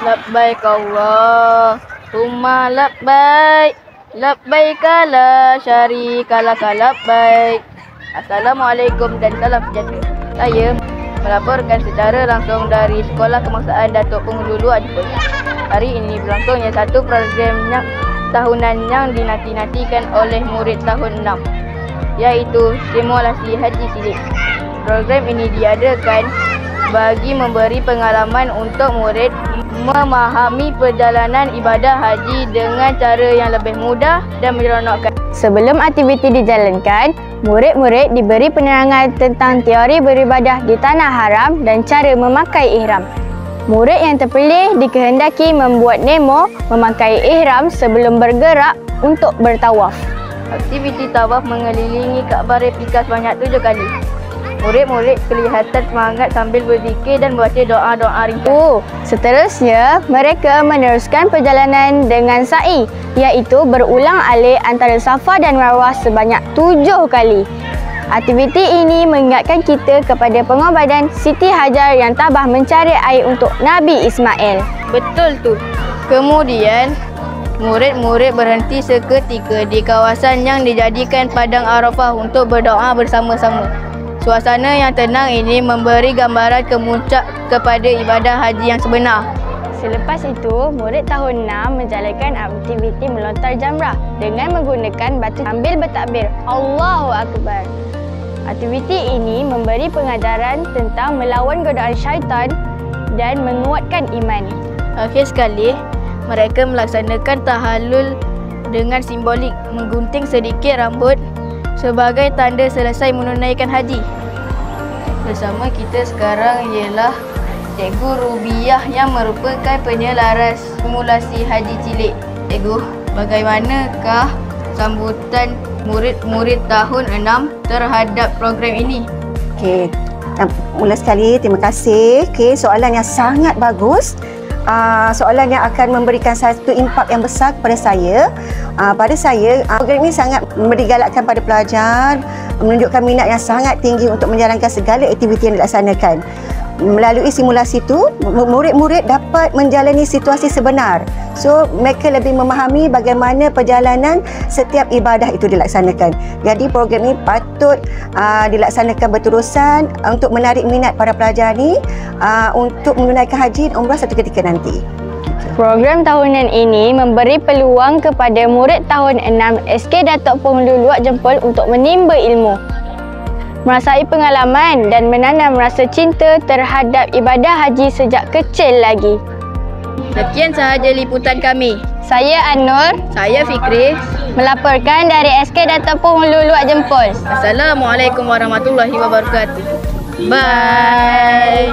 Labbaik Allahumma labbaik, labbaik la syarika lak labbaik. Assalamualaikum dan salam sejahtera. Saya melaporkan secara langsung dari Sekolah Kebangsaan Datuk Penghulu Jempol. Hari ini berlangsungnya satu program tahunan yang dinanti-nantikan oleh murid tahun 6, iaitu simulasi haji cilik. Program ini diadakan bagi memberi pengalaman untuk murid memahami perjalanan ibadah haji dengan cara yang lebih mudah dan menyeronokkan. Sebelum aktiviti dijalankan, murid-murid diberi penerangan tentang teori beribadah di tanah haram dan cara memakai ihram. Murid yang terpilih dikehendaki membuat demo memakai ihram sebelum bergerak untuk bertawaf. Aktiviti tawaf mengelilingi Kaabah replika sebanyak 7 kali. Murid-murid kelihatan semangat sambil berzikir dan membaca doa-doa ringkas. Seterusnya, mereka meneruskan perjalanan dengan sa'i, iaitu berulang alik antara Safa dan Marwah sebanyak 7 kali. Aktiviti ini mengingatkan kita kepada pengorbanan Siti Hajar yang tabah mencari air untuk Nabi Ismail. Betul tu. Kemudian, murid-murid berhenti seketika di kawasan yang dijadikan padang Arafah untuk berdoa bersama-sama. Suasana yang tenang ini memberi gambaran kemuncak kepada ibadah haji yang sebenar. Selepas itu, murid tahun 6 menjalankan aktiviti melontar jamrah dengan menggunakan batu sambil bertakbir Allahu Akbar. Aktiviti ini memberi pengajaran tentang melawan godaan syaitan dan menguatkan iman. Akhir sekali, mereka melaksanakan tahallul dengan simbolik menggunting sedikit rambut sebagai tanda selesai menunaikan haji. Bersama kita sekarang ialah Cikgu Rubiah yang merupakan penyelaras simulasi haji cilik. Cikgu, bagaimanakah sambutan murid-murid tahun 6 terhadap program ini? Okey, mula sekali terima kasih. Okey, soalan yang sangat bagus. Soalan yang akan memberikan satu impak yang besar kepada saya. Pada saya, program ini sangat memberi galakkan pada pelajar, menunjukkan minat yang sangat tinggi untuk menjalankan segala aktiviti yang dilaksanakan. Melalui simulasi itu, murid-murid dapat menjalani situasi sebenar. So, mereka lebih memahami bagaimana perjalanan setiap ibadah itu dilaksanakan. Jadi, program ini patut dilaksanakan berterusan untuk menarik minat para pelajar ini untuk menunaikan haji dan umrah satu ketika nanti. Program tahunan ini memberi peluang kepada murid tahun 6 SK Datuk Penghulu Luak Jempol untuk menimba ilmu, merasai pengalaman dan menanam rasa cinta terhadap ibadah haji sejak kecil lagi. Sekian sahaja liputan kami. Saya An-Nur. Saya Fikri. Melaporkan dari SK Datuk Penghulu Luak Jempol. Assalamualaikum warahmatullahi wabarakatuh. Bye.